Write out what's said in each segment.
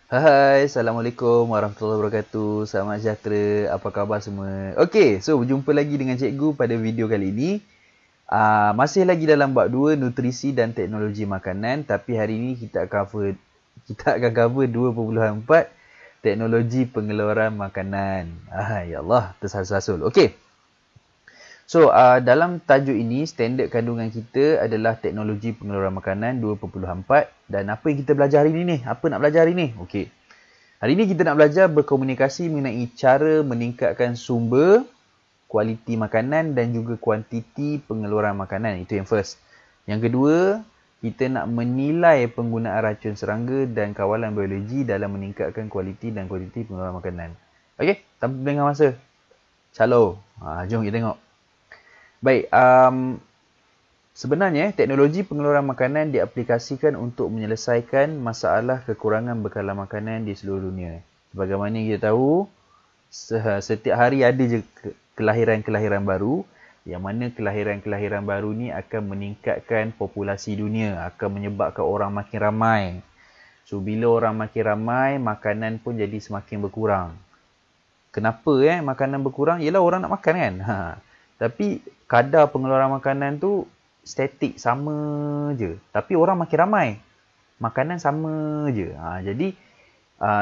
Hai, Assalamualaikum warahmatullahi wabarakatuh. Selamat sejahtera. Apa khabar semua? Okey, so berjumpa lagi dengan cikgu pada video kali ini. Masih lagi dalam bab 2 nutrisi dan teknologi makanan, tapi hari ini kita akan cover 2.4 teknologi pengeluaran makanan. Ya Allah, tersasul-sasul. Okey. So, dalam tajuk ini, standard kandungan kita adalah teknologi pengeluaran makanan 2.4. Dan apa yang kita belajar hari ini ni? Apa nak belajar hari ni? Okey. Hari ini kita nak belajar berkomunikasi mengenai cara meningkatkan sumber, kualiti makanan dan juga kuantiti pengeluaran makanan. Itu yang first. Yang kedua, kita nak menilai penggunaan racun serangga dan kawalan biologi dalam meningkatkan kualiti dan kuantiti pengeluaran makanan. Okey, tanpa berlengah masa. Calo. Jom kita tengok. Baik, sebenarnya teknologi pengeluaran makanan diaplikasikan untuk menyelesaikan masalah kekurangan bekalan makanan di seluruh dunia. Sebagaimana kita tahu, setiap hari ada je kelahiran-kelahiran baru, yang mana kelahiran-kelahiran baru ni akan meningkatkan populasi dunia, akan menyebabkan orang makin ramai. So, bila orang makin ramai, makanan pun jadi semakin berkurang. Kenapa makanan berkurang? Ialah orang nak makan kan. Tapi kadar pengeluaran makanan tu statik, sama je. Tapi orang makin ramai, makanan sama je. Jadi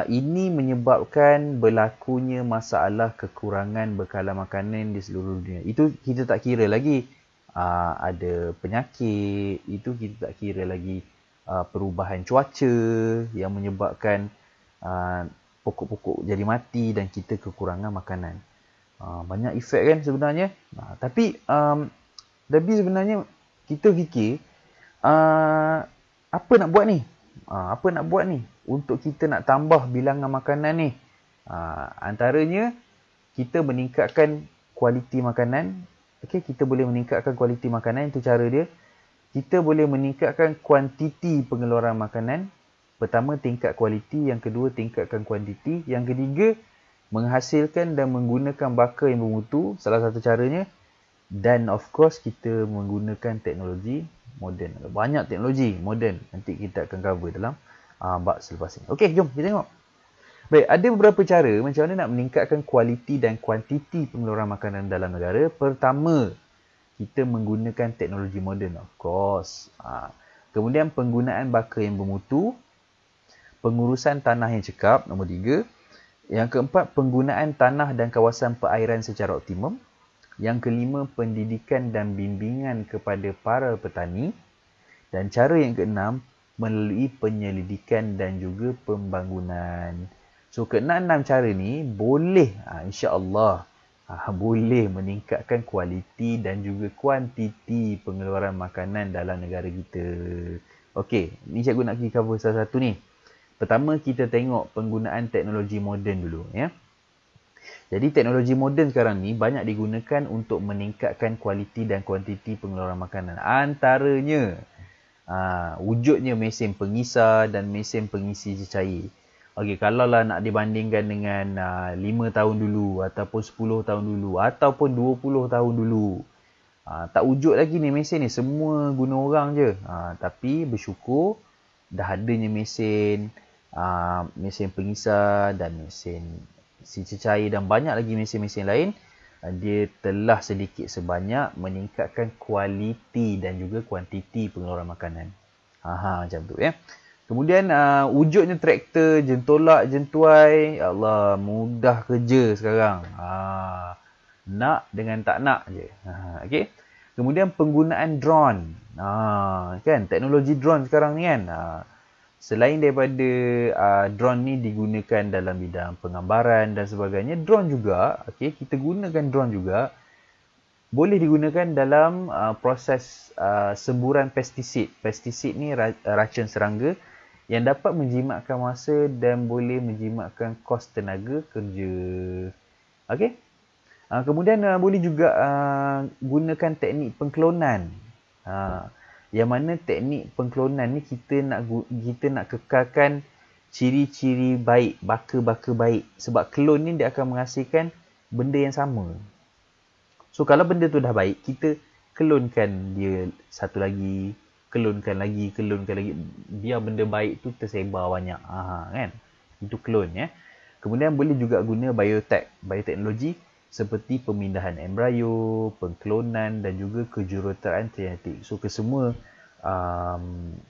ini menyebabkan berlakunya masalah kekurangan bekalan makanan di seluruh dunia. Itu kita tak kira lagi ada penyakit, itu kita tak kira lagi perubahan cuaca yang menyebabkan pokok-pokok jadi mati dan kita kekurangan makanan. Banyak efek kan sebenarnya. Tapi sebenarnya kita fikir apa nak buat ni? Apa nak buat ni untuk kita nak tambah bilangan makanan ni? Antaranya kita meningkatkan kualiti makanan. Okey, kita boleh meningkatkan kualiti makanan, itu cara dia. Kita boleh meningkatkan kuantiti pengeluaran makanan. Pertama, tingkat kualiti. Yang kedua, tingkatkan kuantiti. Yang ketiga, menghasilkan dan menggunakan bakar yang bermutu, salah satu caranya. Dan of course kita menggunakan teknologi moden. Banyak teknologi moden nanti kita akan cover dalam bab selepas ini. Okey, jom kita tengok. Baik, ada beberapa cara macam mana nak meningkatkan kualiti dan kuantiti pengeluaran makanan dalam negara. Pertama, kita menggunakan teknologi moden, of course. Kemudian penggunaan bakar yang bermutu, pengurusan tanah yang cekap, nombor 3. Yang keempat, penggunaan tanah dan kawasan perairan secara optimum. Yang kelima, pendidikan dan bimbingan kepada para petani. Dan cara yang keenam, melalui penyelidikan dan juga pembangunan. So, keenam cara ni boleh, insya-Allah, boleh meningkatkan kualiti dan juga kuantiti pengeluaran makanan dalam negara kita. Okey, ni cikgu nak pergi cover salah satu ni. Pertama, kita tengok penggunaan teknologi moden dulu. Jadi, teknologi moden sekarang ni banyak digunakan untuk meningkatkan kualiti dan kuantiti pengeluaran makanan. Antaranya, wujudnya mesin pengisar dan mesin pengisi cecair. Okey, kalaulah nak dibandingkan dengan 5 tahun dulu, ataupun 10 tahun dulu, ataupun 20 tahun dulu, tak wujud lagi ni mesin ni. Semua guna orang je. Tapi bersyukur dah adanya mesin pengisar dan mesin si cecair dan banyak lagi mesin-mesin lain. Dia telah sedikit sebanyak meningkatkan kualiti dan juga kuantiti pengeluaran makanan. Macam tu Kemudian wujudnya traktor, jentolak, jentuai. Ya Allah, mudah kerja sekarang. Nak dengan tak nak je. Okey. Kemudian penggunaan drone. Kan teknologi drone sekarang ni kan. Selain daripada drone ni digunakan dalam bidang penggambaran dan sebagainya, drone juga, kita gunakan drone juga, boleh digunakan dalam proses semburan pestisid. Pestisid ni racun serangga yang dapat menjimatkan masa dan boleh menjimatkan kos tenaga kerja. Okey. Kemudian boleh juga gunakan teknik pengklonan. Yang mana teknik pengklonan ni kita nak kekalkan ciri-ciri baik, bakar-bakar baik. Sebab klon ni dia akan menghasilkan benda yang sama. So kalau benda tu dah baik, kita klonkan dia satu lagi, klonkan lagi, biar benda baik tu tersebar banyak. Kan? Itu klon ya. Kemudian boleh juga guna bioteknologi seperti pemindahan embrio, pengklonan dan juga kejuruteraan genetik. So kesemua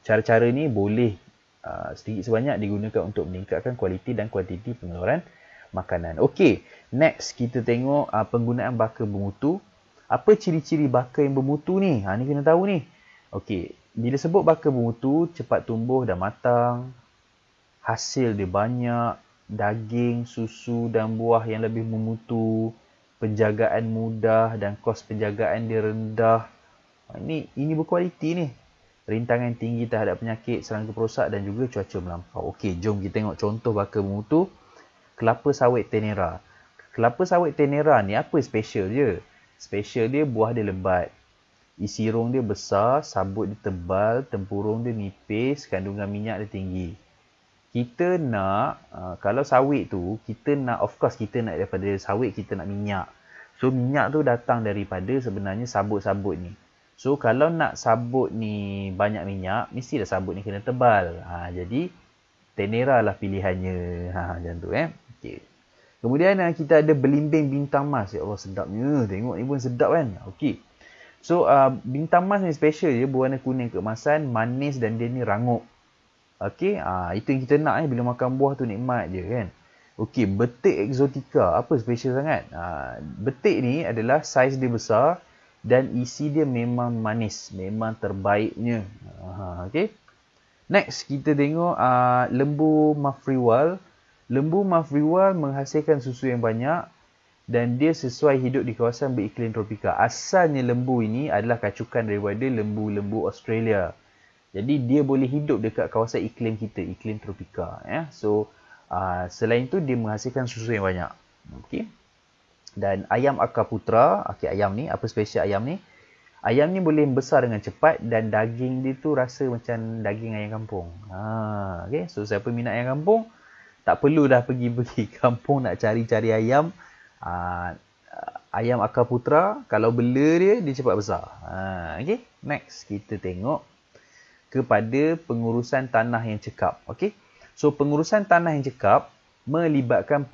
cara-cara ni boleh sedikit sebanyak digunakan untuk meningkatkan kualiti dan kuantiti pengeluaran makanan. Okey, next kita tengok penggunaan baka bermutu. Apa ciri-ciri baka yang bermutu ni? Ni kena tahu ni. Okey, bila sebut baka bermutu, cepat tumbuh dan matang, hasil dia banyak, daging, susu dan buah yang lebih bermutu, penjagaan mudah dan kos penjagaan dia rendah. Ini berkualiti ni. Rintangan tinggi terhadap penyakit, serangga perosak dan juga cuaca melampau. Okey, jom kita tengok contoh baka bermutu. Kelapa sawit tenera. Kelapa sawit tenera ni apa special dia? Special dia buah dia lebat. Isi rong dia besar, sabut dia tebal, tempurung dia nipis, kandungan minyak dia tinggi. Kita nak, kalau sawit tu, kita nak, of course kita nak daripada sawit, kita nak minyak. So minyak tu datang daripada sebenarnya sabut-sabut ni. So kalau nak sabut ni banyak minyak, mestilah sabut ni kena tebal. Jadi tenera lah pilihannya. Macam tu Okay. Kemudian kita ada belimbing bintang mas. Ya Allah sedapnya. Tengok ni pun sedap kan. Okey. So bintang mas ni special je, berwarna kuning keemasan, manis dan dia ni rangup. Okey, itu yang kita nak bila makan buah tu nikmat je kan. Okey, betik exotica. Apa special sangat? Betik ni adalah saiz dia besar dan isi dia memang manis, memang terbaiknya. Okey. Next kita tengok lembu mafriwal. Lembu mafriwal menghasilkan susu yang banyak dan dia sesuai hidup di kawasan beriklim tropika. Asalnya lembu ini adalah kacukan daripada lembu-lembu Australia. Jadi dia boleh hidup dekat kawasan iklim kita, iklim tropika. So selain itu dia menghasilkan susu yang banyak. Okay. Dan ayam akaputra, ayam ni, apa special ayam ni? Ayam ni boleh besar dengan cepat dan daging dia tu rasa macam daging ayam kampung. Okay. So siapa minat ayam kampung, tak perlu dah pergi kampung nak cari-cari ayam. Ayam akaputra, kalau bela dia cepat besar. Okay. Next, kita tengok kepada pengurusan tanah yang cekap. Okay. So, pengurusan tanah yang cekap melibatkan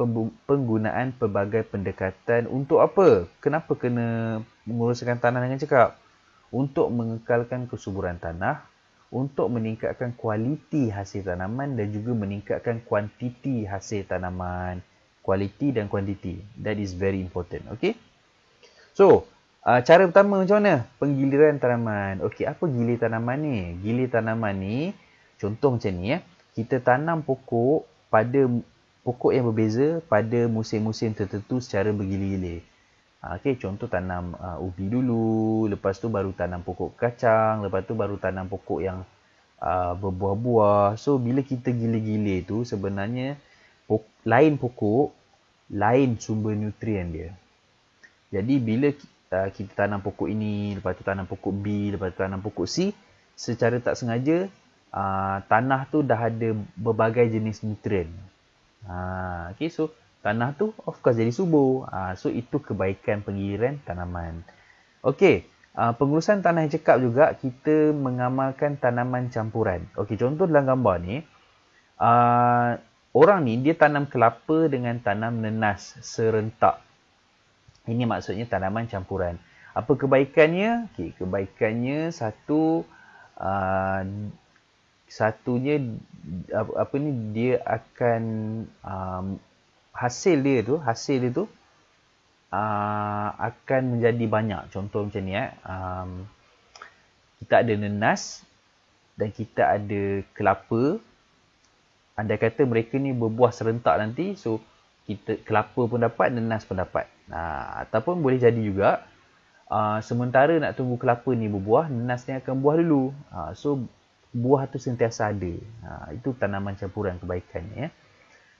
penggunaan pelbagai pendekatan untuk apa? Kenapa kena menguruskan tanah dengan cekap? Untuk mengekalkan kesuburan tanah, untuk meningkatkan kualiti hasil tanaman dan juga meningkatkan kuantiti hasil tanaman. Kualiti dan kuantiti. That is very important. Okay. So, cara pertama macam mana? Penggiliran tanaman. Okey, apa gilir tanaman ni? Gilir tanaman ni, contoh macam ni Kita tanam pokok yang berbeza pada musim-musim tertentu secara bergilir-gilir. Okey, contoh tanam ubi dulu, lepas tu baru tanam pokok kacang, lepas tu baru tanam pokok yang berbuah-buah. So, bila kita gilir-gilir tu, sebenarnya lain pokok, lain sumber nutrien dia. Jadi, bila kita tanam pokok ini, lepas tu tanam pokok B, lepas tu tanam pokok C, secara tak sengaja, tanah tu dah ada berbagai jenis nutrien. Okay, so tanah tu of course jadi subur. So itu kebaikan penggiliran tanaman. Okey, pengurusan tanah yang cekap juga kita mengamalkan tanaman campuran. Okey, contoh dalam gambar ni, orang ni dia tanam kelapa dengan tanam nenas serentak. Ini maksudnya tanaman campuran. Apa kebaikannya? Okey, kebaikannya satunya dia akan hasil dia tu akan menjadi banyak. Contoh macam ni kita ada nenas dan kita ada kelapa. Andai kata mereka ni berbuah serentak nanti, so kita kelapa pun dapat, nenas pun dapat. Ataupun boleh jadi juga sementara nak tunggu kelapa ni berbuah, nenas ni akan buah dulu. So buah tu sentiasa ada. Itu tanaman campuran kebaikannya.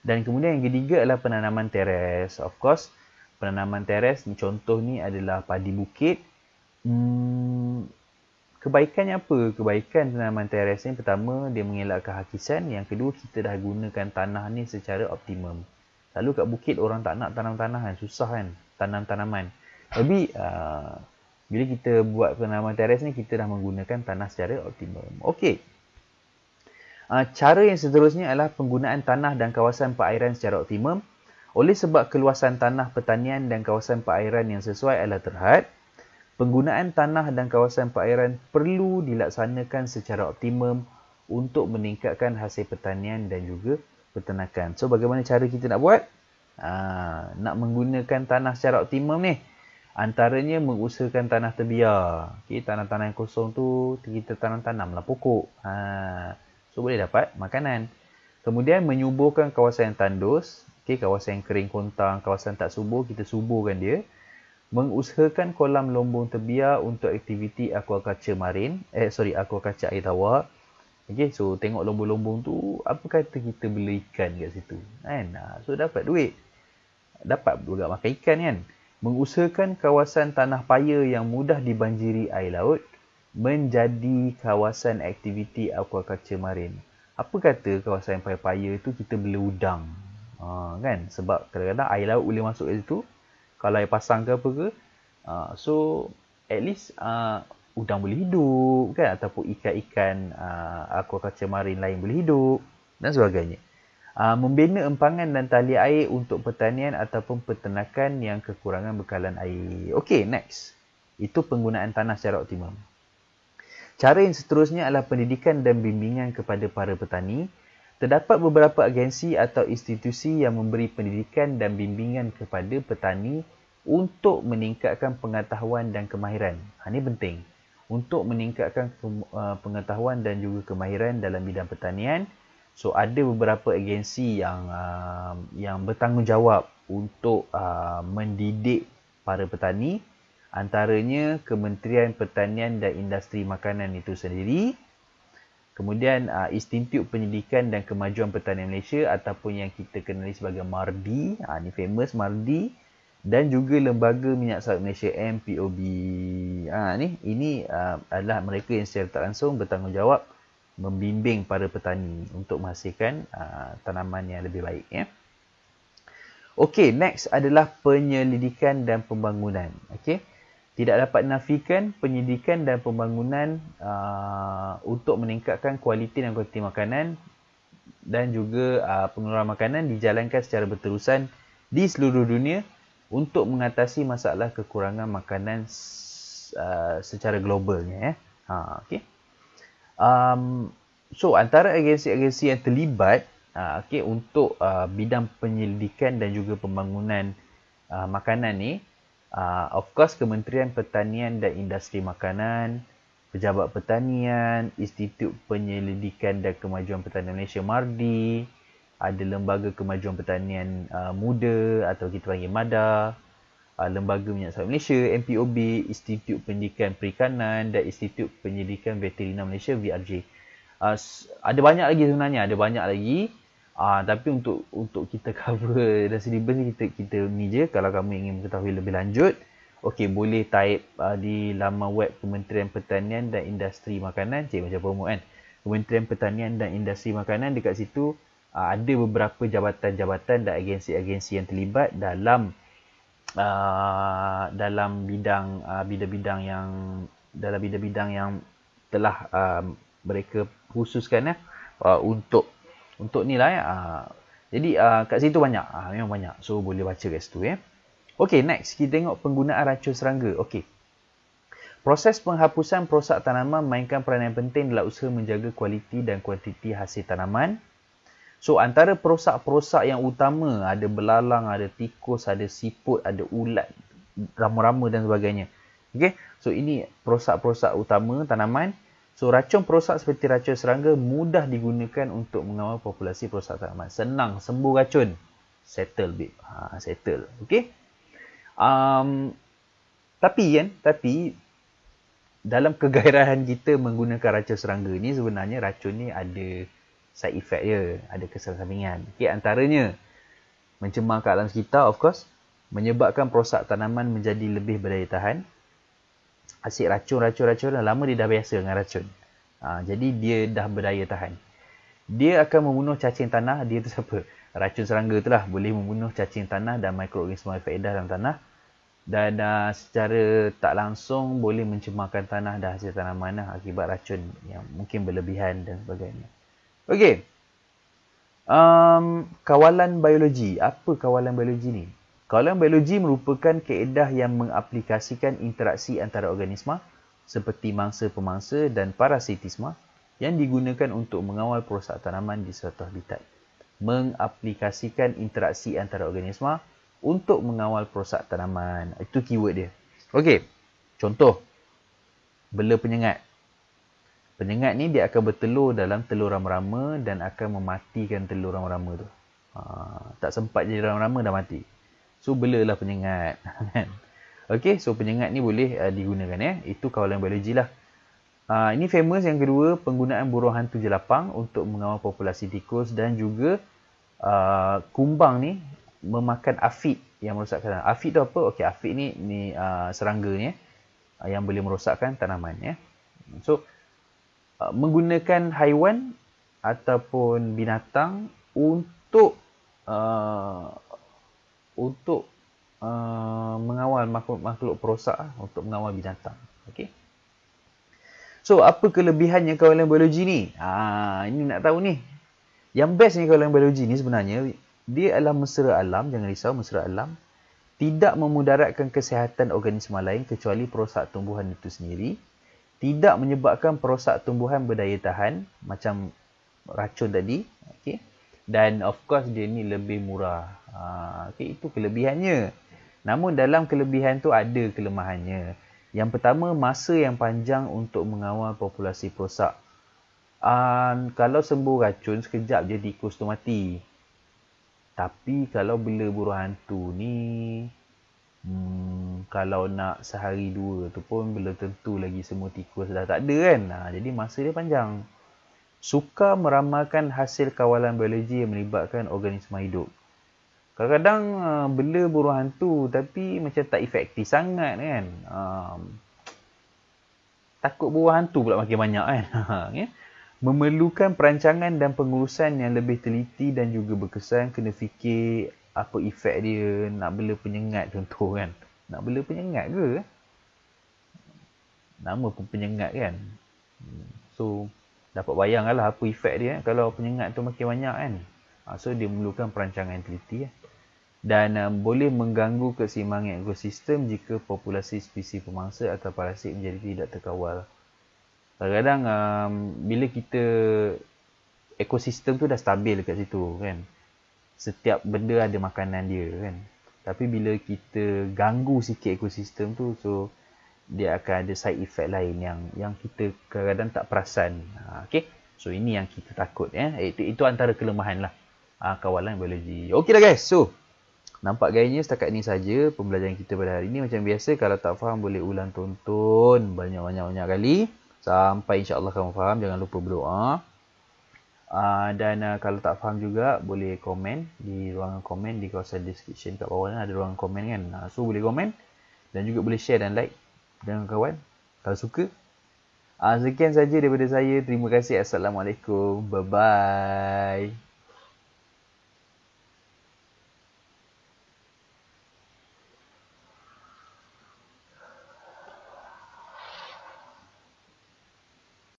Dan kemudian yang ketiga adalah penanaman teres. Of course, penanaman teres ni contoh ni adalah padi bukit. Kebaikannya apa? Kebaikan tanaman teres ni pertama, dia mengelakkan hakisan. Yang kedua, kita dah gunakan tanah ni secara optimum. Lalu kat bukit orang tak nak tanam tanah kan, susah kan tanam tanaman. Tapi bila kita buat penanaman teres ni, kita dah menggunakan tanah secara optimum. Okey. Cara yang seterusnya adalah penggunaan tanah dan kawasan perairan secara optimum. Oleh sebab keluasan tanah pertanian dan kawasan perairan yang sesuai adalah terhad, penggunaan tanah dan kawasan perairan perlu dilaksanakan secara optimum untuk meningkatkan hasil pertanian dan juga peternakan. So, bagaimana cara kita nak buat? Nak menggunakan tanah secara optimum ni, antaranya mengusahakan tanah terbiar. Okay, tanah-tanah yang kosong tu kita tanamlah pokok. So, boleh dapat makanan. Kemudian menyuburkan kawasan yang tandus. Okay, kawasan yang kering kontang, kawasan tak subur, kita suburkan dia. Mengusahakan kolam lombong terbiar untuk aktiviti aquaculture marin. Aquaculture air tawar. Okay, so tengok lombong-lombong tu, apa kata kita beli ikan kat situ. Kan? So, dapat duit. Dapat juga makan ikan kan. Mengusahakan kawasan tanah paya yang mudah dibanjiri air laut menjadi kawasan aktiviti aquaculture marin. Apa kata kawasan yang paya-paya tu kita bela udang. Kan? Sebab kadang-kadang air laut boleh masuk ke situ. Kalau air pasang ke apa ke. So, at least udang boleh hidup kan. Ataupun ikan-ikan aquaculture marin lain boleh hidup. Dan sebagainya. Membina empangan dan tali air untuk pertanian ataupun peternakan yang kekurangan bekalan air. Okey, next. Itu penggunaan tanah secara optimum. Cara yang seterusnya adalah pendidikan dan bimbingan kepada para petani. Terdapat beberapa agensi atau institusi yang memberi pendidikan dan bimbingan kepada petani untuk meningkatkan pengetahuan dan kemahiran. Ini penting. Untuk meningkatkan pengetahuan dan juga kemahiran dalam bidang pertanian. So, ada beberapa agensi yang bertanggungjawab untuk mendidik para petani. Antaranya Kementerian Pertanian dan Industri Makanan itu sendiri. Kemudian Institut Pendidikan dan Kemajuan Pertanian Malaysia ataupun yang kita kenali sebagai MARDI. Ni famous MARDI. Dan juga Lembaga Minyak Sawit Malaysia MPOB. Ini adalah mereka yang secara tak langsung bertanggungjawab membimbing para petani untuk menghasilkan tanaman yang lebih baik. Ya. Okey, next adalah penyelidikan dan pembangunan. Okey. Tidak dapat nafikan penyidikan dan pembangunan untuk meningkatkan kualiti dan kuantiti makanan dan juga pengeluaran makanan dijalankan secara berterusan di seluruh dunia untuk mengatasi masalah kekurangan makanan secara globalnya. Okey. So, antara agensi-agensi yang terlibat untuk bidang penyelidikan dan juga pembangunan makanan ni, of course Kementerian Pertanian dan Industri Makanan, Pejabat Pertanian, Institut Penyelidikan dan Kemajuan Pertanian Malaysia MARDI, ada Lembaga Kemajuan Pertanian Muda atau kita panggil MADA, Lembaga Minyak Sawit Malaysia MPOB, Institut Pendidikan Perikanan dan Institut Penyelidikan Veteriner Malaysia VRJ. Ada banyak lagi sebenarnya, ada banyak lagi. Tapi untuk kita cover dan syllabus ni kita ni je. Kalau kamu ingin mengetahui lebih lanjut, okey, boleh type di laman web Kementerian Pertanian dan Industri Makanan. Macam promo kan. Kementerian Pertanian dan Industri Makanan, dekat situ ada beberapa jabatan-jabatan dan agensi-agensi yang terlibat dalam bidang-bidang yang telah mereka khususkan untuk ni lah ya. Jadi kat situ banyak. Memang banyak. So, boleh baca kat situ ya. Okey, next. Kita tengok penggunaan racun serangga. Okey. Proses penghapusan perosak tanaman mainkan peranan penting dalam usaha menjaga kualiti dan kuantiti hasil tanaman. So, antara perosak-perosak yang utama, ada belalang, ada tikus, ada siput, ada ulat, rama-rama dan sebagainya. Okey. So, ini perosak-perosak utama tanaman. So, racun perosak seperti racun serangga mudah digunakan untuk mengawal populasi perosak tanaman. Senang, sembuh racun. Settle, babe. Settle. Okey. Tapi dalam kegairahan kita menggunakan racun serangga ni, sebenarnya racun ni ada side effect dia. Ada kesan sampingan. Okey, antaranya mencemarkan alam sekitar, of course. Menyebabkan perosak tanaman menjadi lebih berdaya tahan. Asyik racun, lama dia dah biasa dengan racun. Jadi dia dah berdaya tahan. Dia akan membunuh cacing tanah. Dia tu siapa? Racun serangga tu lah. Boleh membunuh cacing tanah dan mikroorganisma faedah dalam tanah. Dan secara tak langsung boleh mencemarkan tanah dan hasil tanaman akibat racun yang mungkin berlebihan dan sebagainya. Okey. Kawalan biologi. Apa kawalan biologi ni? Kawalan biologi merupakan kaedah yang mengaplikasikan interaksi antara organisma seperti mangsa-pemangsa dan parasitisma yang digunakan untuk mengawal perosak tanaman di suatu habitat. Mengaplikasikan interaksi antara organisma untuk mengawal perosak tanaman. Itu keyword dia. Okey. Contoh. Bela penyengat. Penyengat ni dia akan bertelur dalam telur rama-rama dan akan mematikan telur rama-rama tu. Tak sempat jadi rama-rama dah mati. So belalah penyengat. Okey, so penyengat ni boleh digunakan ya. Itu kawalan biologi lah. Ini famous yang kedua, penggunaan burung hantu jelapang untuk mengawal populasi tikus dan juga kumbang ni memakan afid yang merosakkan tanaman. Afid tu apa? Okey, afid ni serangga ni yang boleh merosakkan tanaman ya. So menggunakan haiwan ataupun binatang untuk mengawal makhluk perosak untuk mengawal binatang. Okey. So apa kelebihannya kawalan biologi ni? Ini nak tahu ni. Yang bestnya kawalan biologi ni sebenarnya dia adalah mesra alam, jangan risau, mesra alam. Tidak memudaratkan kesihatan organisma lain kecuali perosak tumbuhan itu sendiri. Tidak menyebabkan perosak tumbuhan berdaya tahan macam racun tadi. Okey. Dan of course dia ni lebih murah. Okay, itu kelebihannya. Namun dalam kelebihan tu ada kelemahannya. Yang pertama, masa yang panjang untuk mengawal populasi perosak. Kalau sembuh racun, sekejap je tikus tu mati. Tapi kalau bela burung hantu ni, kalau nak sehari dua tu pun belum tentu lagi semua tikus dah tak ada kan. Jadi masa dia panjang. Sukar meramalkan hasil kawalan biologi yang melibatkan organisma hidup. Kadang-kadang bela burung hantu tapi macam tak efektif sangat kan. Takut burung hantu pula makin banyak kan. Memerlukan perancangan dan pengurusan yang lebih teliti dan juga berkesan. Kena fikir apa efek dia. Nak bela penyengat contoh kan. Nak bela penyengat ke? Nama pun penyengat kan. So dapat bayangkanlah apa efek dia kalau penyengat tu makin banyak kan. So dia memerlukan perancangan yang teliti dan boleh mengganggu keseimbangan ekosistem jika populasi spesies pemangsa atau parasit menjadi tidak terkawal. Kadang-kadang bila kita ekosistem tu dah stabil dekat situ kan. Setiap benda ada makanan dia kan. Tapi bila kita ganggu sikit ekosistem tu, so dia akan ada side effect lain yang kita kadang-kadang tak perasan. Okey. So ini yang kita takut ya. Itu antara kelemahan lah kawalan biologi. Okey dah guys. So nampak gayanya setakat ni saja pembelajaran kita pada hari ini. Macam biasa kalau tak faham boleh ulang tonton banyak-banyak kali sampai insya-Allah kamu faham. Jangan lupa berdoa. Dan kalau tak faham juga boleh komen di ruangan komen di kawasan description kat bawah ada ruangan komen kan. So boleh komen dan juga boleh share dan like dengan kawan kalau suka. Sekian saja daripada saya. Terima kasih. Assalamualaikum. Bye bye.